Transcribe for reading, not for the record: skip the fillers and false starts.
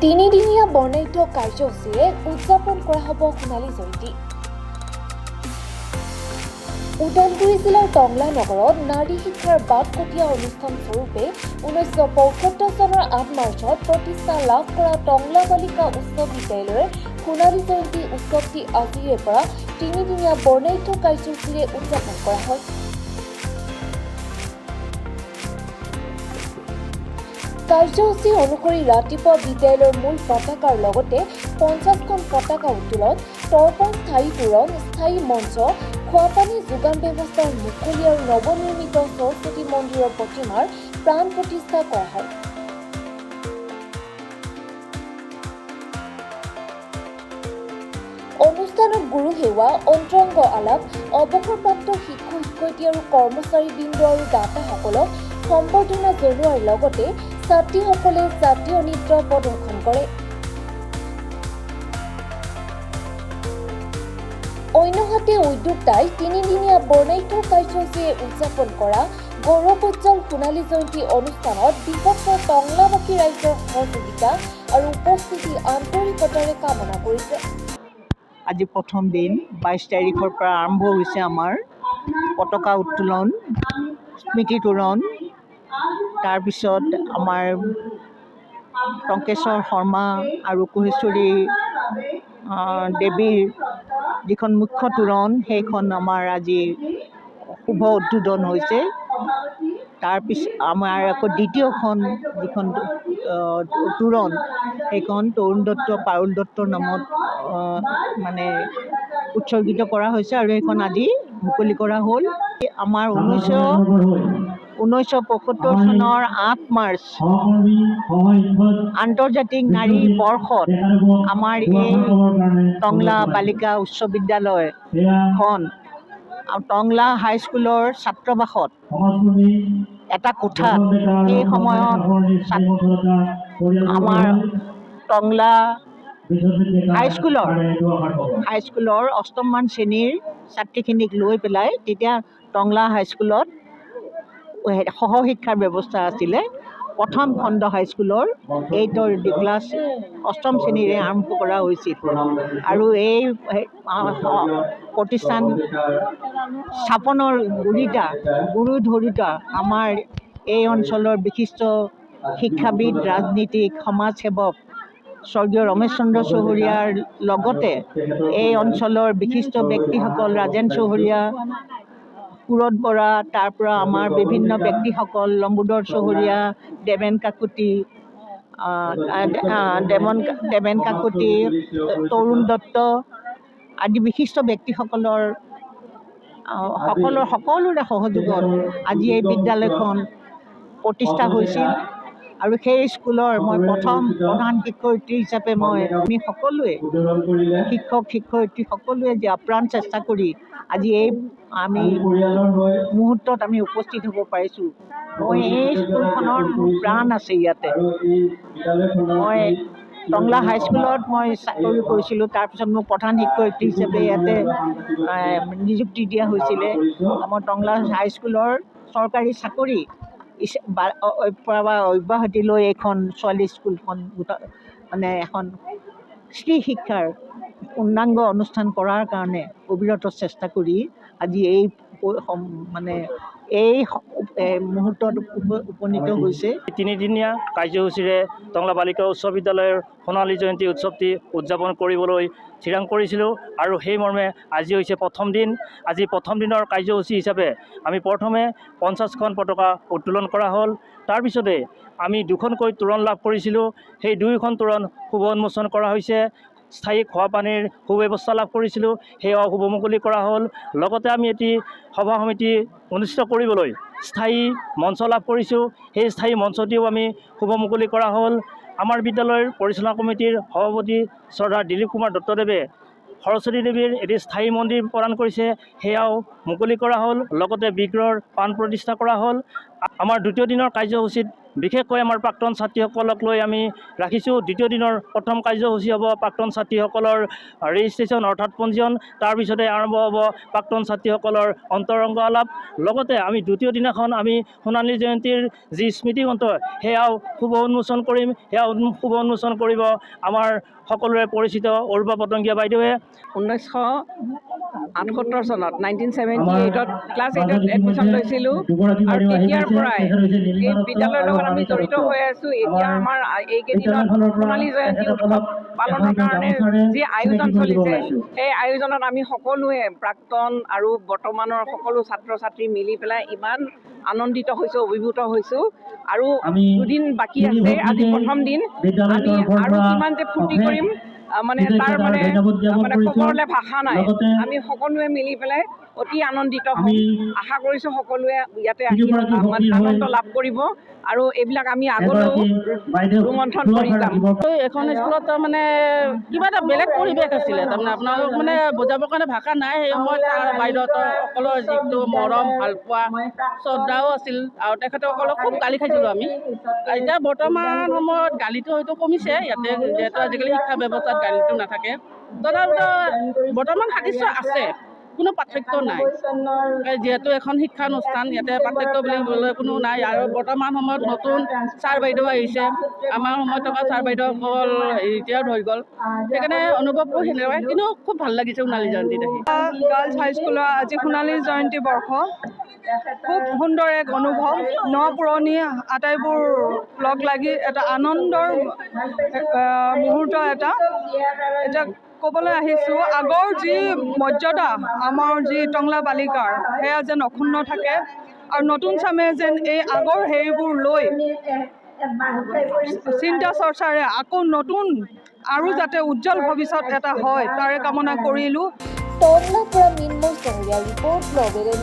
তিনিদিনীয়া বৰ্ণাঢ্য কাৰ্যসূচীৰে উদযাপন কৰা হ'ব সোণালী জয়ন্তী। ওদালগুৰি জিলাৰ টংলা নগৰত নাৰী শিক্ষাৰ বাটকটীয়া অনুষ্ঠান স্বৰূপে 1975 চনৰ 8 মাৰ্চত প্ৰতিষ্ঠা লাভ কৰা টংলা বালিকা উচ্চ বিদ্যালয়ৰ সোণালী জয়ন্তী উৎসৱটি আজিৰে পৰা তিনিদিনীয়া বৰ্ণাঢ্য কাৰ্যসূচীৰে উদযাপন কৰা হয়। কাৰ্যসূচী অনুসৰি ৰাতিপুৱা বিদ্যালয়ৰ মূল পতাকাৰ লগতে 50খন পতাকা উত্তোলন, তৰ্পণ স্থায়ী তোৰণ, স্থায়ী মঞ্চ, খোৱাপানী যোগান ব্যৱস্থাৰ মুকলি আৰু নৱনিৰ্মিত সৰস্বতী মন্দিৰৰ প্ৰতিমাৰ প্ৰাণ প্ৰতিষ্ঠা কৰা হয়। অনুষ্ঠানত গুৰু সেৱা, অন্তৰংগ আলাপ, অৱসৰপ্ৰাপ্ত শিক্ষক-শিক্ষয়িত্ৰী আৰু কৰ্মচাৰীবৃন্দ আৰু দাতাসকলক সম্বৰ্ধনা জনোৱাৰ লগতে ছাত্ৰীসকলে জাতীয় নৃত্য প্ৰদৰ্শন কৰে। অন্যহাতে উদ্যোক্তাই তিনিদিনীয়া বৰ্ণাঢ্য কাৰ্যসূচীৰে উদযাপন কৰা গৌৰৱোজ্জ্বল সোণালী জয়ন্তী অনুষ্ঠানত বিভক্ত টংলাবাসী ৰাইজৰ সহযোগিতা আৰু উপস্থিতি আন্তৰিকতাৰে কামনা কৰিছে। আজি প্ৰথম দিন 22 তাৰিখৰ পৰা আৰম্ভ হৈছে আমাৰ পতাকা উত্তোলন, স্মৃতি তোৰণ, তাৰপিছত আমাৰ টংকেশ্বৰ শৰ্মা আৰু কোহেশ্বৰী দেৱীৰ যিখন মুখ্য তোৰণ সেইখন আমাৰ আজি শুভ উদ্বোধন হৈছে। তাৰপিছত আমাৰ আকৌ দ্বিতীয়খন যিখন তোৰণ সেইখন তৰুণ দত্ত, পাৰুল দত্তৰ নামত মানে উৎসৰ্গিত কৰা হৈছে আৰু সেইখন আজি মুকলি কৰা হ'ল। আমাৰ 1975 চনৰ 8 মাৰ্চ আন্তৰ্জাতিক নাৰী বৰ্ষত আমাৰ এই টংলা বালিকা উচ্চ বিদ্যালয়খন টংলা হাইস্কুলৰ ছাত্ৰাবাসত এটা কোঠাত সেই সময়ত আমাৰ টংলা হাইস্কুলৰ অষ্টমমান শ্ৰেণীৰ ছাত্ৰীখিনিক লৈ পেলাই তেতিয়া টংলা হাইস্কুলত সহশিক্ষাৰ ব্যৱস্থা আছিলে। প্ৰথম খণ্ড হাইস্কুলৰ 8ৰ ক্লাছ অষ্টম শ্ৰেণীৰে আৰম্ভ কৰা হৈছিল আৰু এই প্ৰতিষ্ঠান স্থাপনৰ গুৰু ধৰোঁতা আমাৰ এই অঞ্চলৰ বিশিষ্ট শিক্ষাবিদ, ৰাজনীতিক, সমাজসেৱক স্বৰ্গীয় ৰমেশ চন্দ্ৰ চৌধুৰীয়াৰ লগতে এই অঞ্চলৰ বিশিষ্ট ব্যক্তিসকল ৰাজেন চৌধুৰীয়া, সুৰত বৰা, তাৰ পৰা আমাৰ বিভিন্ন ব্যক্তিসকল লম্বোদৰ চৌধুৰীয়া, দেৱেন কাকতি, তৰুণ দত্ত আদি বিশিষ্ট ব্যক্তিসকলৰ সকলোৰে সহযোগত আজি এই বিদ্যালয়খন প্ৰতিষ্ঠা হৈছিল আৰু সেই স্কুলৰ মই প্ৰথম প্ৰধান শিক্ষয়িত্ৰী হিচাপে আমি সকলোৱে শিক্ষক-শিক্ষয়িত্ৰী সকলোৱে যে আপ্ৰাণ চেষ্টা কৰি আজি এই আমি মুহূৰ্তত আমি উপস্থিত হ'ব পাৰিছোঁ। মই এই স্কুলখনৰ প্ৰাণ আছে ইয়াতে। মই টংলা হাইস্কুলত মই চাকৰি কৰিছিলোঁ, তাৰপিছত মোক প্ৰধান শিক্ষয়িত্ৰী হিচাপে ইয়াতে নিযুক্তি দিয়া হৈছিলে। মই টংলা হাইস্কুলৰ চৰকাৰী চাকৰি অব্যাহতি লৈ এইখন ছোৱালী স্কুলখন মানে এখন স্ত্ৰী শিক্ষাৰ পূৰ্ণাংগ অনুষ্ঠান কৰাৰ কাৰণে অবিৰত চেষ্টা কৰি আজি এই মুহূৰ্তত উপনীত হৈছে। তিনিদিনীয়া কাৰ্যসূচীৰে টংলা বালিকা উচ্চ বিদ্যালয়ৰ সোণালী জয়ন্তী উৎসৱটি উদযাপন কৰিবলৈ থিৰাং কৰিছিলোঁ আৰু সেই মৰ্মে আজি হৈছে প্ৰথম দিন। আজি প্ৰথম দিনৰ কাৰ্যসূচী হিচাপে আমি প্ৰথমে 50খন পতাকা উত্তোলন কৰা হ'ল। তাৰপিছতে আমি 2খনকৈ তোৰণ লাভ কৰিছিলোঁ। সেই 2খন তোৰণ শুভ উন্মোচন কৰা হৈছে। স্থায়ী খোৱাপানীৰ সুব্যৱস্থা লাভ কৰিছিলোঁ, সেয়াও শুভ মুকলি কৰা হ'ল। লগতে আমি এটি সভা সমিতি অনুষ্ঠিত কৰিবলৈ স্থায়ী মঞ্চ লাভ কৰিছোঁ। সেই স্থায়ী মঞ্চটিও আমি শুভ মুকলি কৰা হ'ল। আমাৰ বিদ্যালয়ৰ পৰিচালনা কমিটিৰ সভাপতি শ্ৰদ্ধা দিলীপ কুমাৰ দত্তদেৱে সৰস্বতী দেৱীৰ এটি স্থায়ী মন্দিৰ প্ৰদান কৰিছে, সেয়াও মুকলি কৰা হ'ল। লগতে বিগ্ৰহৰ প্ৰাণ প্ৰতিষ্ঠা কৰা হ'ল। আমাৰ দ্বিতীয় দিনৰ কাৰ্যসূচীত বিশেষকৈ আমাৰ প্ৰাক্তন ছাত্ৰীসকলক লৈ আমি ৰাখিছোঁ। দ্বিতীয় দিনৰ প্ৰথম কাৰ্যসূচী হ'ব প্ৰাক্তন ছাত্ৰীসকলৰ ৰেজিষ্ট্ৰেশ্যন অৰ্থাৎ পঞ্জীয়ন। তাৰপিছতে আৰম্ভ হ'ব প্ৰাক্তন ছাত্ৰীসকলৰ অন্তৰংগ আলাপ। লগতে আমি দ্বিতীয় দিনাখন আমি সোণালী জয়ন্তীৰ যি স্মৃতিগ্ৰন্থ সেয়াও শুভ উন্মোচন কৰিম। সেয়া শুভ উন্মোচন কৰিব আমাৰ সকলোৰে পৰিচিত অৰুপা পতংগীয়া বাইদেৱে। 1978 চনত 1978ত ক্লাছ 8ত এডমিশ্যন লৈছিলোঁ আৰু তেতিয়াৰ পৰাই এই বিদ্যালয়ৰ লগত আমি জড়িত হৈ আছোঁ। এতিয়া আমাৰ এইকেইদিনত সোণালী জয়ন্তী উৎসৱ পালনৰ কাৰণে যি আয়োজন চলিছে সেই আয়োজনত আমি সকলোৱে প্ৰাক্তন আৰু বৰ্তমানৰ সকলো ছাত্ৰ ছাত্ৰী মিলি পেলাই ইমান আনন্দিত হৈছোঁ, অভিভূত হৈছোঁ। আৰু দুদিন বাকী আছে, আজি প্ৰথম দিন। আমি আৰু কিমান যে ফূৰ্তি কৰিম মানে তাৰ মানে ক'বলৈ ভাষা নাই। আমি সকলোৱে মিলি পেলাই অতি আনন্দিত হ'ম। আশা কৰিছোঁ সকলোৱে ইয়াতে আহি আনন্দ লাভ কৰিব আৰু এইবিলাক আমি আগলৈও ৰোমন্থন কৰি যাম। এখন স্কুলত তাৰমানে কিবা এটা বেলেগ পৰিৱেশ আছিলে, তাৰমানে আপোনালোক মানে বুজাবৰ কাৰণে ভাষা নাই। সেই সময়ত বাইদেউসকলৰ যিটো মৰম ভালপোৱা শ্ৰদ্ধাও আছিল আৰু তেখেতসকলক খুব গালি খাইছিলোঁ আমি। এতিয়া বৰ্তমান সময়ত গালিটো হয়তো কমিছে ইয়াতে, যিহেতু আজিকালি শিক্ষা ব্যৱস্থাত গালিটো নাথাকে। তথাপিতো বৰ্তমান সাদৃশ্য আছে, কোনো পাৰ্থক্য নাই। যিহেতু এখন শিক্ষানুষ্ঠান, ইয়াতে পাৰ্থক্য বুলিবলৈ কোনো নাই। আৰু বৰ্তমান সময়ত নতুন ছাৰ বাইদেউ আহিছে, আমাৰ সময়ত থকা ছাৰ বাইদেউসকল ৰিটায়াৰ্ড হৈ গ'ল। সেইকাৰণে অনুভৱটো সেনেকুৱাই, কিন্তু খুব ভাল লাগিছে সোণালী জয়ন্তীত আহি। গাৰ্লছ হাইস্কুলৰ আজি সোণালী জয়ন্তী বৰ্ষ, খুব সুন্দৰ এক অনুভৱ। ন পুৰণি আটাইবোৰ লগ লাগি এটা আনন্দৰ মুহূৰ্ত এটা ক'বলৈ আহিছোঁ। আগৰ যি মৰ্যাদা আমাৰ যি টংলা বালিকাৰ সেয়া যেন অক্ষুণ্ণ থাকে আৰু নতুন চামে যেন এই আগৰ হেৰিবোৰ লৈ চিন্তা চৰ্চাৰে আকৌ নতুন আৰু যাতে উজ্জ্বল ভৱিষ্যত এটা হয় তাৰে কামনা কৰিলোঁ। টংলাৰ পৰা মিন্ময় চহৰীয়া ৰিপৰ্ট, ব্লগেৰে